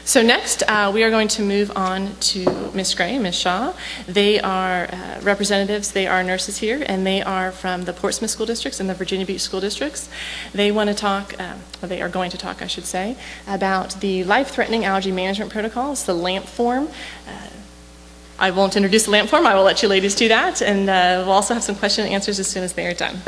So next, we are going to move on to Ms. Gray and Ms. Shaw. They are representatives, they are nurses here, and they are from the Portsmouth School Districts and the Virginia Beach School Districts. They want to talk, or they are going to talk, I should say, about the life-threatening allergy management protocols, the LAMP form. I won't introduce the LAMP form, I will let you ladies do that, and we'll also have some question and answers as soon as they are done.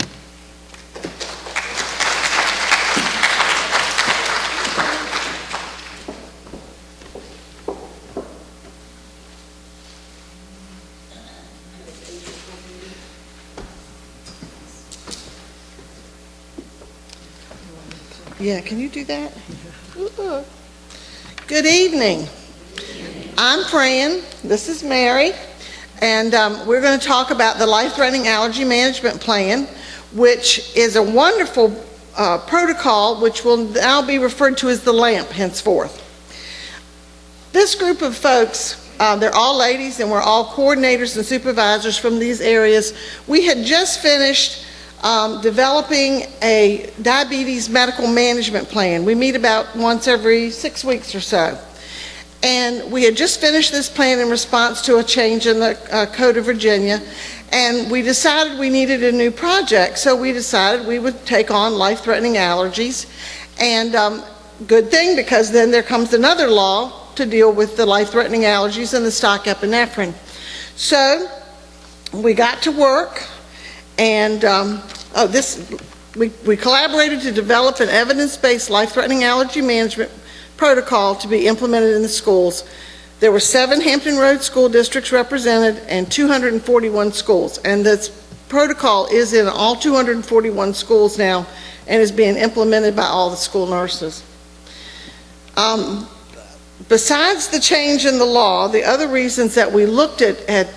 Yeah, can you do that? Good evening. I'm Fran, this is Mary, and we're going to talk about the Life-Threatening Allergy Management Plan, which is a wonderful protocol which will now be referred to as the LAMP henceforth. This group of folks, they're all ladies and we're all coordinators and supervisors from these areas. We had just finished developing a diabetes medical management plan. We meet about once every 6 weeks or so. And we had just finished this plan in response to a change in the Code of Virginia. And we decided we needed a new project. So we decided we would take on life-threatening allergies. And good thing, because then there comes another law to deal with the life-threatening allergies and the stock epinephrine. So we got to work. And we collaborated to develop an evidence-based life-threatening allergy management protocol to be implemented in the schools. There were 7 Hampton Road school districts represented and 241 schools. And this protocol is in all 241 schools now and is being implemented by all the school nurses. Besides the change in the law, the other reasons that we looked at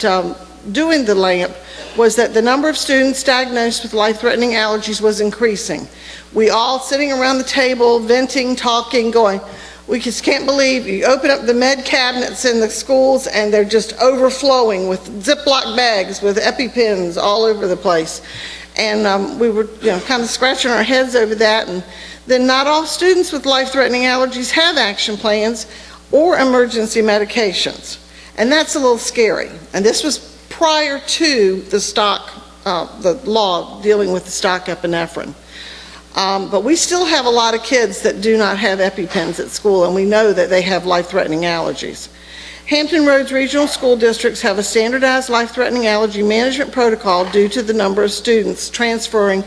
doing the LAMP was that the number of students diagnosed with life-threatening allergies was increasing. We all sitting around the table, venting, talking, going, we just can't believe you open up the med cabinets in the schools and they're just overflowing with Ziploc bags with EpiPens all over the place. And we were kind of scratching our heads over that. And then not all students with life-threatening allergies have action plans or emergency medications. And that's a little scary. And this was prior to the law dealing with the stock epinephrine. But we still have a lot of kids that do not have EpiPens at school, and we know that they have life-threatening allergies. Hampton Roads Regional School Districts have a standardized life-threatening allergy management protocol due to the number of students transferring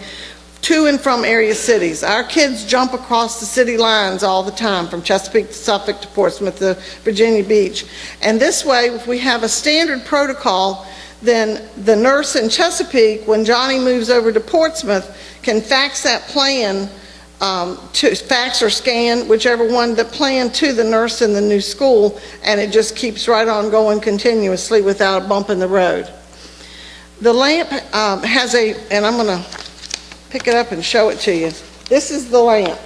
to and from area cities. Our kids jump across the city lines all the time, from Chesapeake to Suffolk to Portsmouth to Virginia Beach. And this way, if we have a standard protocol, then the nurse in Chesapeake, when Johnny moves over to Portsmouth, can fax that plan, to fax or scan, whichever one, the plan to the nurse in the new school, and it just keeps right on going continuously without a bump in the road. The LAMP has and I'm going to pick it up and show it to you. This is the LAMP.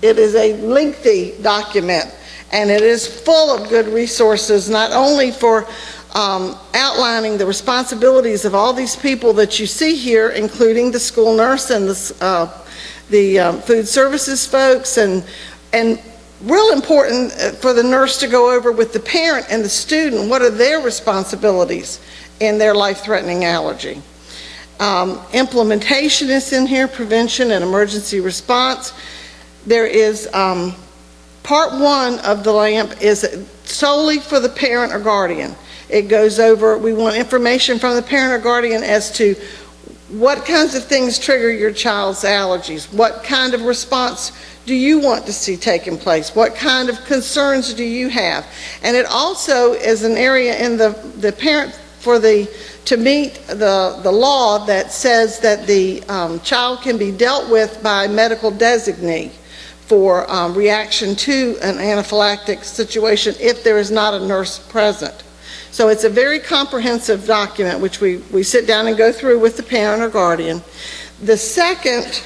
It is a lengthy document, and it is full of good resources, not only for outlining the responsibilities of all these people that you see here, including the school nurse and the food services folks, and real important for the nurse to go over with the parent and the student, what are their responsibilities in their life-threatening allergy. Implementation is in here, prevention and emergency response. There is part 1 of the LAMP is solely for the parent or guardian. It goes over, we want information from the parent or guardian as to what kinds of things trigger your child's allergies, what kind of response do you want to see taking place, what kind of concerns do you have. And it also is an area in the parent to meet the law that says that the child can be dealt with by medical designee for reaction to an anaphylactic situation if there is not a nurse present. So it's a very comprehensive document which we sit down and go through with the parent or guardian. The second,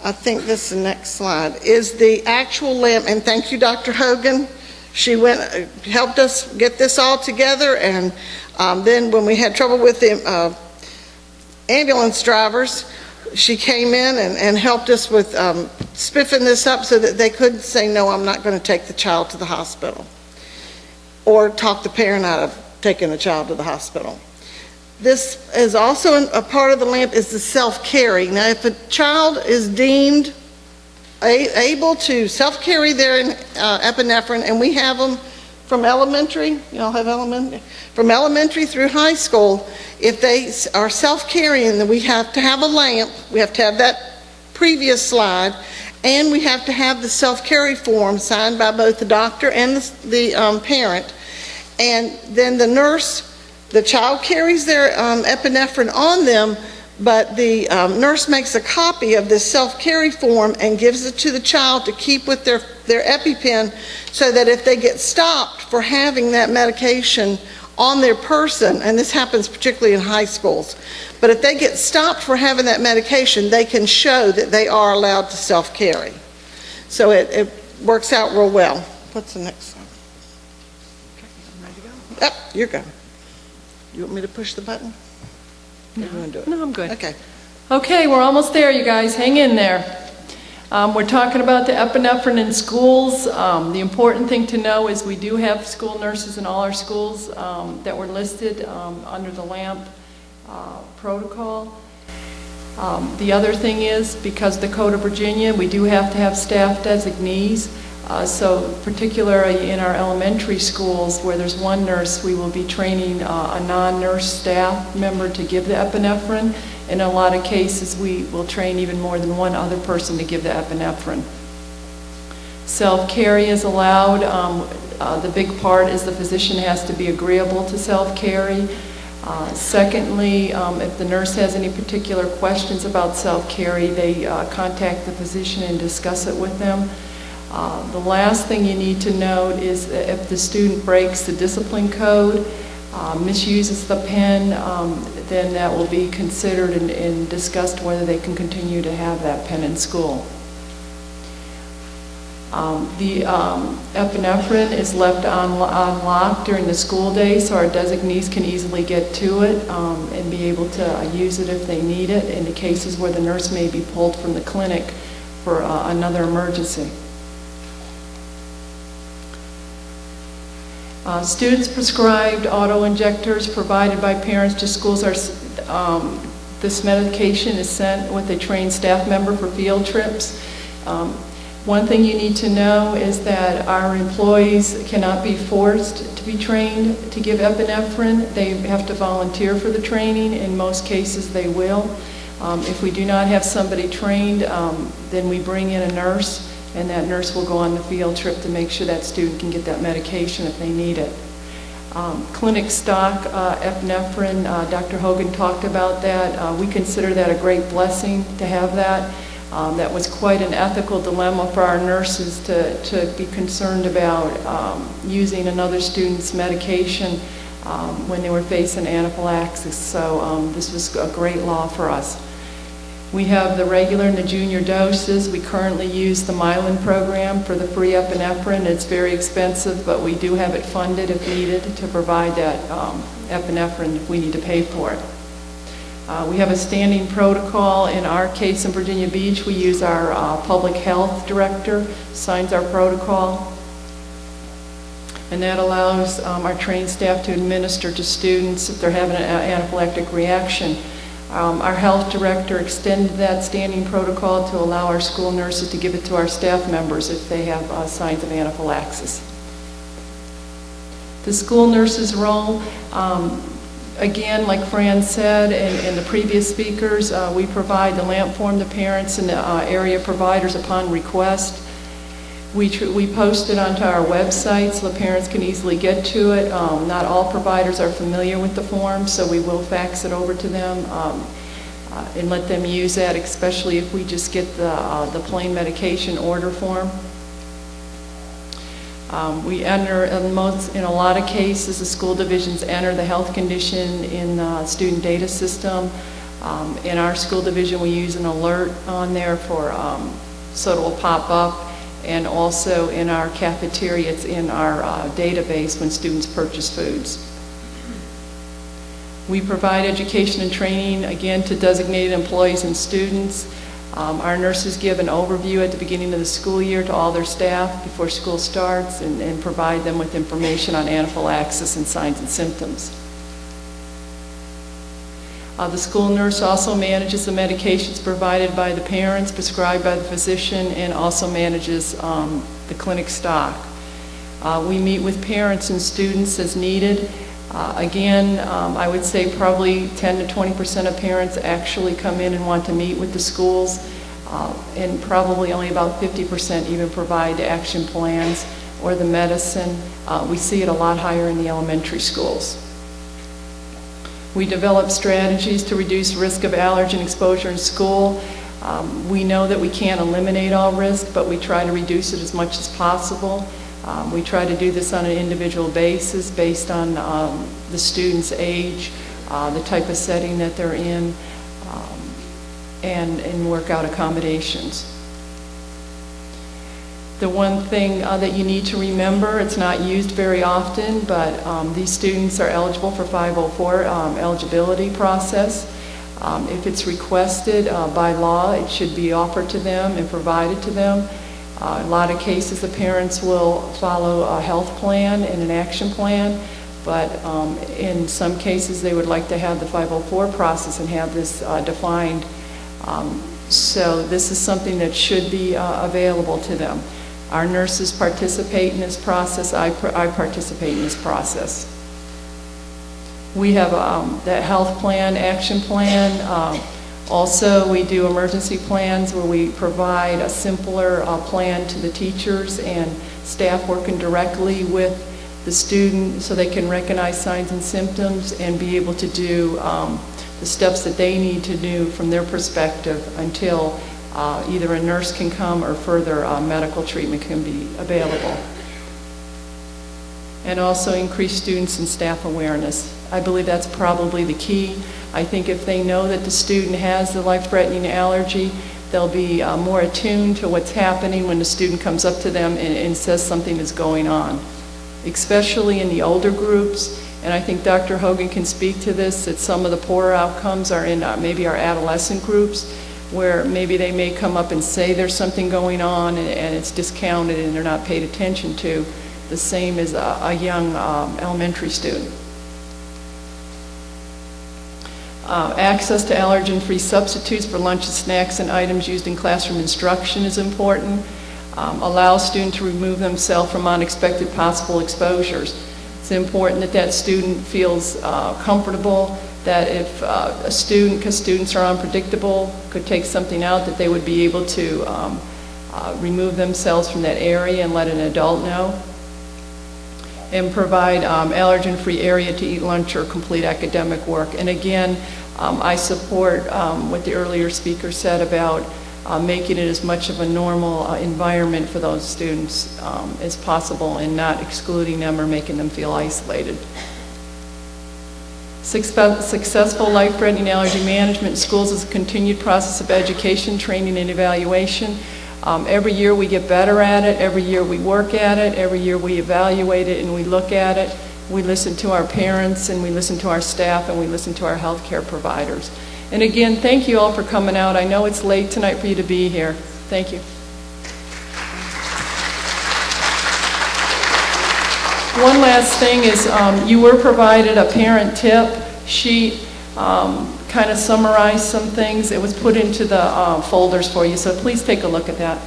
I think this is the next slide, is the actual LAMP, and thank you, Dr. Hogan. She helped us get this all together, and then when we had trouble with the ambulance drivers, she came in and helped us with spiffing this up so that they couldn't say, no, I'm not going to take the child to the hospital, or talk the parent out of taking the child to the hospital. This is also a part of the LAMP is the self-carry. Now, if a child is deemed able to self-carry their epinephrine, and we have them from elementary, y'all have elementary? From elementary through high school, if they are self-carrying, then we have to have a LAMP, we have to have that previous slide, and we have to have the self-carry form signed by both the doctor and the parent. And then the nurse, the child carries their epinephrine on them, but the nurse makes a copy of this self-carry form and gives it to the child to keep with their EpiPen, so that if they get stopped for having that medication on their person, and this happens particularly in high schools, but if they get stopped for having that medication, they can show that they are allowed to self-carry. So it works out real well. What's the next one? Okay, I'm ready to go. Yep, you're good. You want me to push the button? No, you want to do it? No, I'm good. Okay. Okay, we're almost there, you guys. Hang in there. We're talking about the epinephrine in schools. The important thing to know is we do have school nurses in all our schools that were listed under the LAMP protocol. The other thing is, because of the Code of Virginia, we do have to have staff designees. So particularly in our elementary schools where there's one nurse, we will be training a non-nurse staff member to give the epinephrine. In a lot of cases, we will train even more than one other person to give the epinephrine. Self-carry is allowed. The big part is the physician has to be agreeable to self-carry. Secondly, if the nurse has any particular questions about self-carry, they contact the physician and discuss it with them. The last thing you need to note is if the student breaks the discipline code, misuses the pen, then that will be considered and discussed whether they can continue to have that pen in school. The epinephrine is left on lock during the school day, so our designees can easily get to it and be able to use it if they need it in the cases where the nurse may be pulled from the clinic for another emergency. Students prescribed autoinjectors provided by parents to schools are, this medication is sent with a trained staff member for field trips. One thing you need to know is that our employees cannot be forced to be trained to give epinephrine. They have to volunteer for the training. In most cases, they will. If we do not have somebody trained, then we bring in a nurse, and that nurse will go on the field trip to make sure that student can get that medication if they need it. Clinic stock epinephrine, Dr. Hogan talked about that. We consider that a great blessing to have that. That was quite an ethical dilemma for our nurses to be concerned about using another student's medication when they were facing anaphylaxis. So this was a great law for us. We have the regular and the junior doses. We currently use the Mylan program for the free epinephrine. It's very expensive, but we do have it funded if needed to provide that epinephrine if we need to pay for it. We have a standing protocol. In our case in Virginia Beach, we use our public health director, signs our protocol. And that allows our trained staff to administer to students if they're having an anaphylactic reaction. Our health director extended that standing protocol to allow our school nurses to give it to our staff members if they have signs of anaphylaxis. The school nurse's role, again, like Fran said and the previous speakers, we provide the LAMP form to parents and area providers upon request. We post it onto our website so the parents can easily get to it. Not all providers are familiar with the form, so we will fax it over to them and let them use that, especially if we just get the plain medication order form. We enter, in a lot of cases, the school divisions enter the health condition in the student data system. In our school division, we use an alert on there so it will pop up. And also in our cafeteria, it's in our database when students purchase foods. We provide education and training, again, to designated employees and students. Our nurses give an overview at the beginning of the school year to all their staff before school starts and provide them with information on anaphylaxis and signs and symptoms. The school nurse also manages the medications provided by the parents, prescribed by the physician, and also manages the clinic stock. We meet with parents and students as needed. Again, I would say probably 10 to 20% of parents actually come in and want to meet with the schools, and probably only about 50% even provide action plans or the medicine. We see it a lot higher in the elementary schools. We develop strategies to reduce risk of allergen exposure in school. We know that we can't eliminate all risk, but we try to reduce it as much as possible. We try to do this on an individual basis based on the student's age, the type of setting that they're in, and work out accommodations. The one thing that you need to remember, it's not used very often, but these students are eligible for 504 eligibility process. If it's requested by law, it should be offered to them and provided to them. A lot of cases, the parents will follow a health plan and an action plan, but in some cases, they would like to have the 504 process and have this defined. So this is something that should be available to them. Our nurses participate in this process. I participate in this process. We have that health plan, action plan. Also, we do emergency plans where we provide a simpler plan to the teachers and staff working directly with the student so they can recognize signs and symptoms and be able to do the steps that they need to do from their perspective until either a nurse can come or further medical treatment can be available. And also increase students and staff awareness. I believe that's probably the key. I think if they know that the student has the life-threatening allergy, they'll be more attuned to what's happening when the student comes up to them and says something is going on, especially in the older groups. And I think Dr. Hogan can speak to this, that some of the poorer outcomes are in maybe our adolescent groups, where maybe they may come up and say there's something going on and it's discounted and they're not paid attention to, the same as a young elementary student. Access to allergen-free substitutes for lunch and snacks and items used in classroom instruction is important. Allow students to remove themselves from unexpected possible exposures. It's important that that student feels comfortable, that if a student, because students are unpredictable, could take something out, that they would be able to remove themselves from that area and let an adult know. And provide allergen-free area to eat lunch or complete academic work. And again, I support what the earlier speaker said about making it as much of a normal environment for those students as possible and not excluding them or making them feel isolated. Successful life-threatening allergy management in schools is a continued process of education, training, and evaluation. Every year we get better at it, every year we work at it, every year we evaluate it and we look at it. We listen to our parents and we listen to our staff and we listen to our healthcare providers. And again, thank you all for coming out. I know it's late tonight for you to be here. Thank you. One last thing is you were provided a parent tip sheet, kind of summarized some things. It was put into the folders for you, so please take a look at that.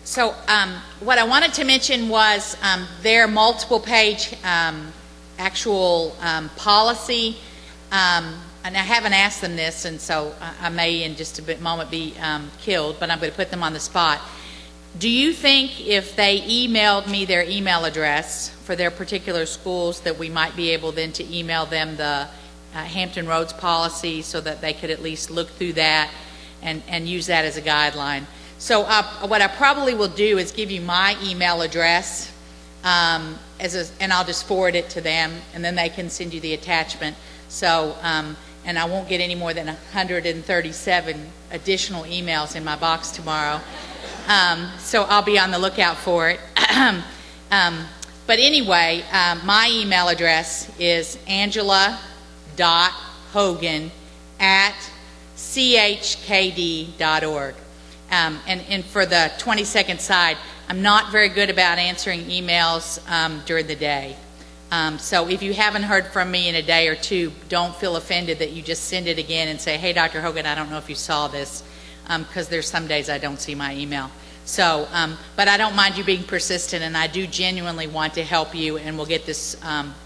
So what I wanted to mention was their multiple page actual policy, and I haven't asked them this, and so I may in just a moment be killed, but I'm going to put them on the spot. Do you think if they emailed me their email address for their particular schools that we might be able then to email them the Hampton Roads policy so that they could at least look through that and use that as a guideline? So what I probably will do is give you my email address and I'll just forward it to them and then they can send you the attachment. So, and I won't get any more than 137 additional emails in my box tomorrow. So I'll be on the lookout for it. But anyway, my email address is angela.hogan@chkd.org. And for the 20-second side, I'm not very good about answering emails during the day. So if you haven't heard from me in a day or two, don't feel offended that you just send it again and say, hey, Dr. Hogan, I don't know if you saw this, because there's some days I don't see my email. So, but I don't mind you being persistent, and I do genuinely want to help you, and we'll get this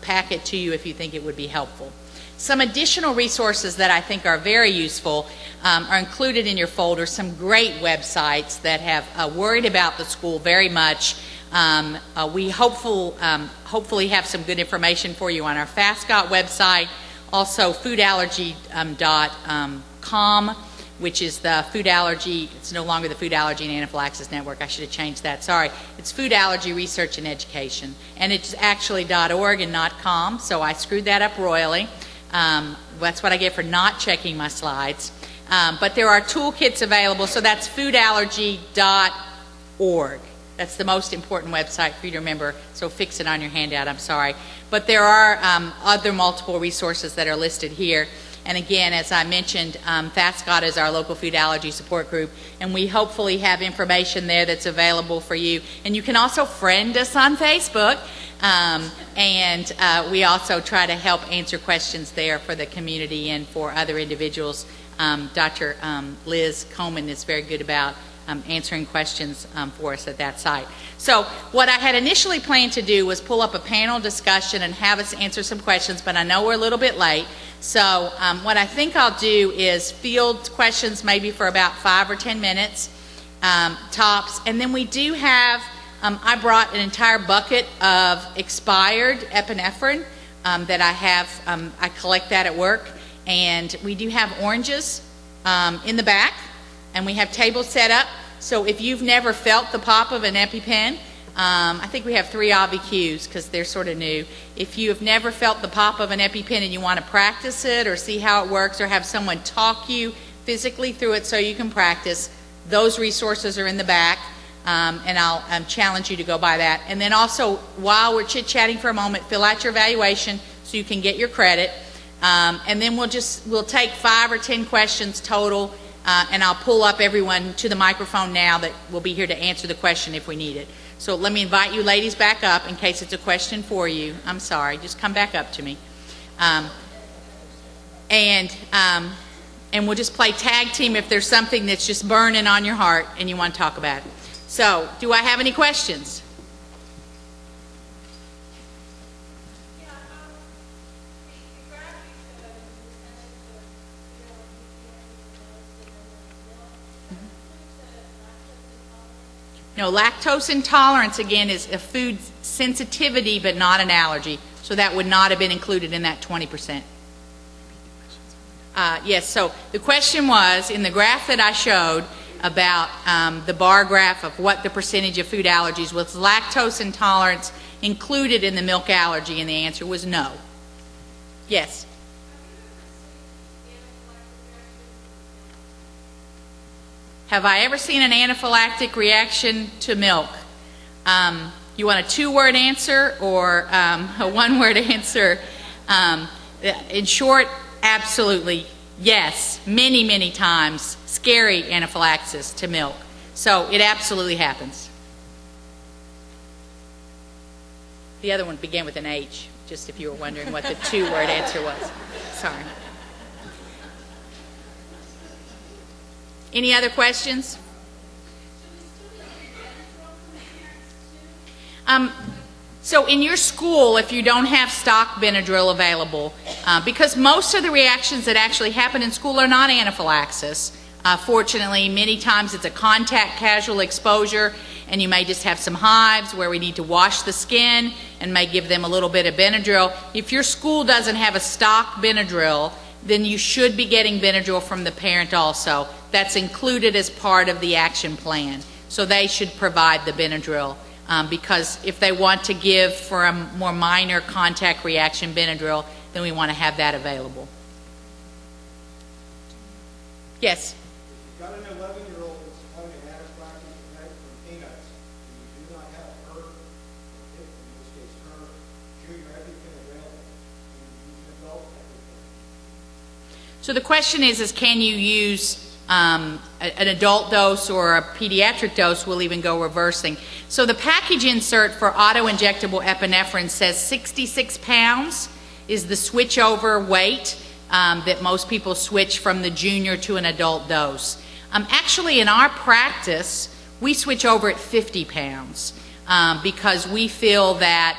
packet to you if you think it would be helpful. Some additional resources that I think are very useful are included in your folder. Some great websites that have worried about the school very much. We hopefully have some good information for you on our FASGOT website. Also, foodallergy.com, which is the food allergy. It's no longer the Food Allergy and Anaphylaxis Network. I should have changed that. Sorry. It's Food Allergy Research and Education. And it's actually .org and not .com, so I screwed that up royally. That's what I get for not checking my slides. But there are toolkits available, so that's foodallergy.org. That's the most important website for you to remember, so fix it on your handout, I'm sorry. But there are other multiple resources that are listed here. And again, as I mentioned, FASGOT is our local food allergy support group, and we hopefully have information there that's available for you. And you can also friend us on Facebook, and we also try to help answer questions there for the community and for other individuals. Dr. Liz Coleman is very good about answering questions for us at that site. So what I had initially planned to do was pull up a panel discussion and have us answer some questions, but I know we're a little bit late. So what I think I'll do is field questions maybe for about 5 or 10 minutes tops, and then we do have, I brought an entire bucket of expired epinephrine that I have, I collect that at work, and we do have oranges in the back, and we have tables set up. So if you've never felt the pop of an EpiPen, I think we have 3 ABQs because they're sort of new. If you have never felt the pop of an EpiPen and you want to practice it or see how it works or have someone talk you physically through it so you can practice, those resources are in the back, and I'll challenge you to go by that. And then also, while we're chit-chatting for a moment, fill out your evaluation so you can get your credit. And then we'll take 5 or 10 questions total, and I'll pull up everyone to the microphone now that will be here to answer the question if we need it. So let me invite you ladies back up in case it's a question for you. I'm sorry, just come back up to me. And we'll just play tag team if there's something that's just burning on your heart and you want to talk about it. So, do I have any questions? No, lactose intolerance, again, is a food sensitivity but not an allergy. So that would not have been included in that 20%. Yes, so the question was, in the graph that I showed about the bar graph of what the percentage of food allergies, was lactose intolerance included in the milk allergy? And the answer was no. Yes? Have I ever seen an anaphylactic reaction to milk? You want a 2-word answer or a 1-word answer? In short, absolutely yes. Many, many times, scary anaphylaxis to milk. So it absolutely happens. The other one began with an H, just if you were wondering what the 2-word answer was. Sorry. Any other questions? So in your school, if you don't have stock Benadryl available, because most of the reactions that actually happen in school are not anaphylaxis. Fortunately, many times it's a contact casual exposure, and you may just have some hives where we need to wash the skin and may give them a little bit of Benadryl. If your school doesn't have a stock Benadryl, then you should be getting Benadryl from the parent also. That's included as part of the action plan. So they should provide the Benadryl because if they want to give for a more minor contact reaction Benadryl, then we want to have that available. Yes? You've got an 11-year-old that's having anaphylaxis, peanuts. You do not have her, or in this case her, junior everything available. You use adult everything. So the question is can you use an adult dose or a pediatric dose? We'll even go reversing. So the package insert for auto-injectable epinephrine says 66 pounds is the switchover weight that most people switch from the junior to an adult dose. Actually, in our practice, we switch over at 50 pounds because we feel that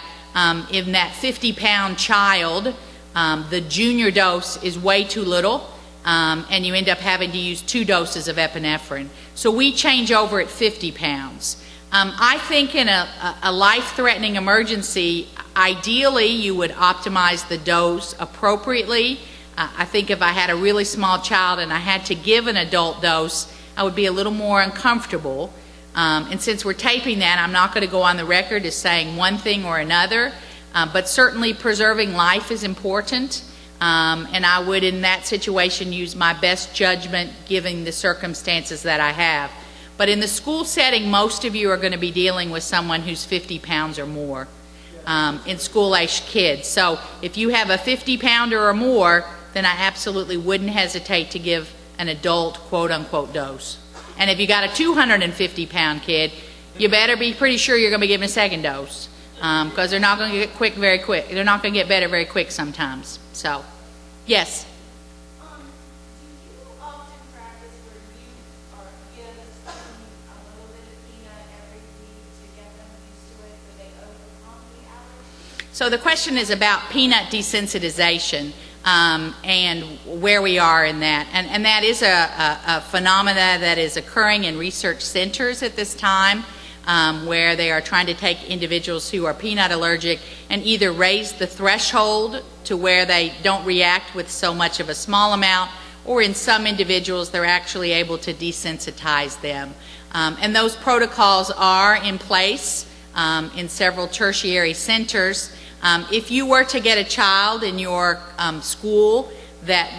in that 50-pound child, the junior dose is way too little. And you end up having to use 2 doses of epinephrine. So we change over at 50 pounds. I think in a life-threatening emergency, ideally you would optimize the dose appropriately. I think if I had a really small child and I had to give an adult dose, I would be a little more uncomfortable. And since we're taping that, I'm not going to go on the record as saying one thing or another, but certainly preserving life is important. And I would, in that situation, use my best judgment given the circumstances that I have. But in the school setting, most of you are going to be dealing with someone who's 50 pounds or more in school-aged kids. So if you have a 50-pounder or more, then I absolutely wouldn't hesitate to give an adult quote-unquote dose. And if you got a 250-pound kid, you better be pretty sure you're going to be giving a second dose because they're not going to get very quick. They're not going to get better very quick sometimes. So, yes? Do you often practice where you give a little bit of peanut every week to get them used to it so they overcome the allergy? So the question is about peanut desensitization and where we are in that. And that is a phenomena that is occurring in research centers at this time. Where they are trying to take individuals who are peanut allergic and either raise the threshold to where they don't react with so much of a small amount, or in some individuals they're actually able to desensitize them. And those protocols are in place in several tertiary centers. If you were to get a child in your school that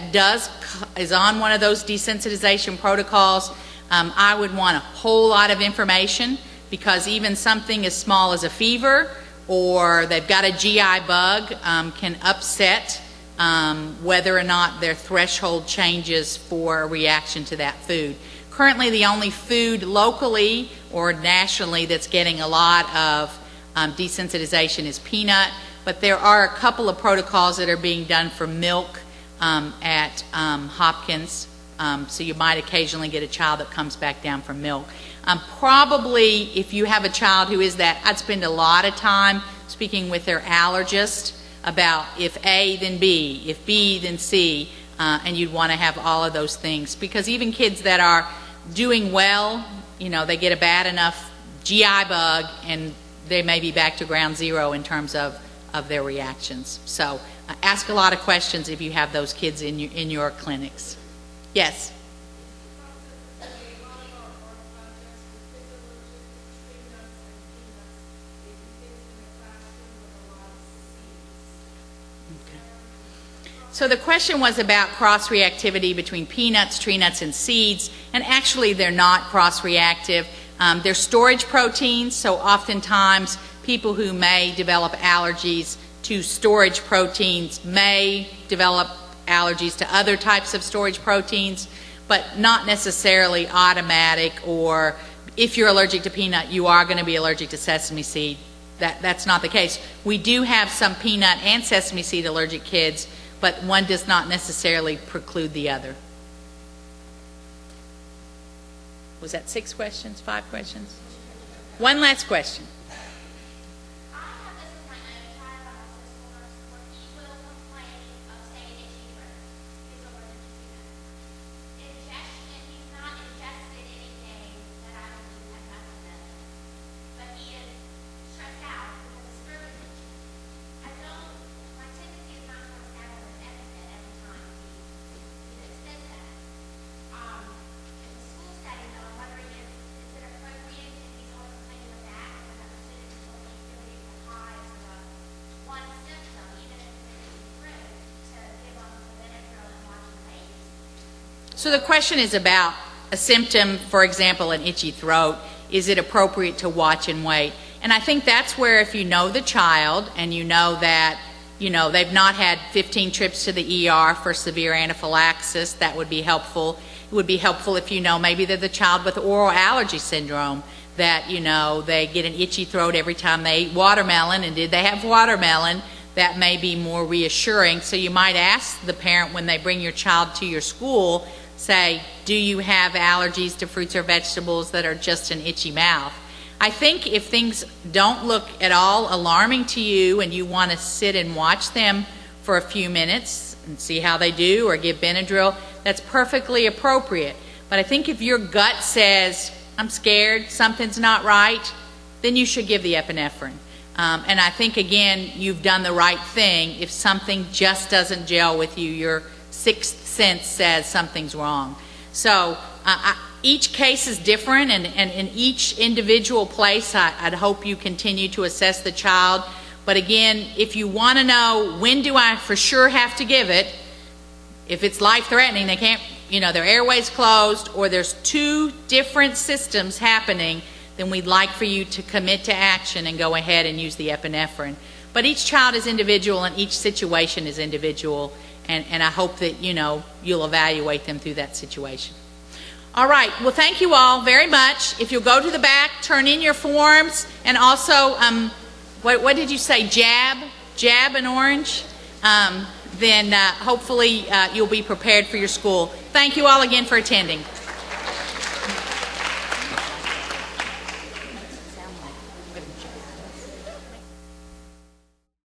is on one of those desensitization protocols, I would want a whole lot of information, because even something as small as a fever or they've got a GI bug can upset whether or not their threshold changes for a reaction to that food. Currently, the only food locally or nationally that's getting a lot of desensitization is peanut, but there are a couple of protocols that are being done for milk at Hopkins, so you might occasionally get a child that comes back down from milk. Probably, if you have a child who is that, I'd spend a lot of time speaking with their allergist about if A, then B, if B, then C, and you'd want to have all of those things. Because even kids that are doing well, you know, they get a bad enough GI bug and they may be back to ground zero in terms of their reactions. So ask a lot of questions if you have those kids in your clinics. Yes? So the question was about cross-reactivity between peanuts, tree nuts, and seeds, and actually they're not cross-reactive. They're storage proteins, so oftentimes people who may develop allergies to storage proteins may develop allergies to other types of storage proteins, but not necessarily automatic, or if you're allergic to peanut, you are going to be allergic to sesame seed. That's not the case. We do have some peanut and sesame seed allergic kids, but one does not necessarily preclude the other. Was that 6 questions, 5 questions? One last question. I have this with my own child. I'm also a school nurse where he will complain of saying itchy throat. He's allergic to peanut. Ingestion, he's not ingested anything that I believe has nothing in it. But he is stressed out because his throat is itchy. My tendency is not to scatter with epinephrine every time he says that. In the school setting, though, I'm wondering is it appropriate if he's always complaining of that, or that the student is only really high for one symptom, even if it's itchy throat, to give them the Benadryl and watch the baby? So the question is about a symptom, for example, an itchy throat. is it appropriate to watch and wait? And I think that's where, if you know the child and you know that, they've not had 15 trips to the ER for severe anaphylaxis, that would be helpful. It would be helpful if you know maybe they're the child with oral allergy syndrome, that, they get an itchy throat every time they eat watermelon, and did they have watermelon? That may be more reassuring. So you might ask the parent when they bring your child to your school, say, do you have allergies to fruits or vegetables that are just an itchy mouth? I think if things don't look at all alarming to you and you want to sit and watch them for a few minutes and see how they do, or give Benadryl, that's perfectly appropriate. But I think if your gut says, I'm scared, something's not right, then you should give the epinephrine. And I think, again, you've done the right thing. If something just doesn't gel with you, your sixth sense says something's wrong. So each case is different, and in each individual place, I'd hope you continue to assess the child. But again, if you want to know, when do I for sure have to give it? If it's life-threatening, they can't, their airway's closed, or there's two different systems happening, then we'd like for you to commit to action and go ahead and use the epinephrine. But each child is individual and each situation is individual, and I hope that, you'll evaluate them through that situation. All right, well, thank you all very much. If you'll go to the back, turn in your forms, and also, what did you say, jab an orange? Then hopefully you'll be prepared for your school. Thank you all again for attending.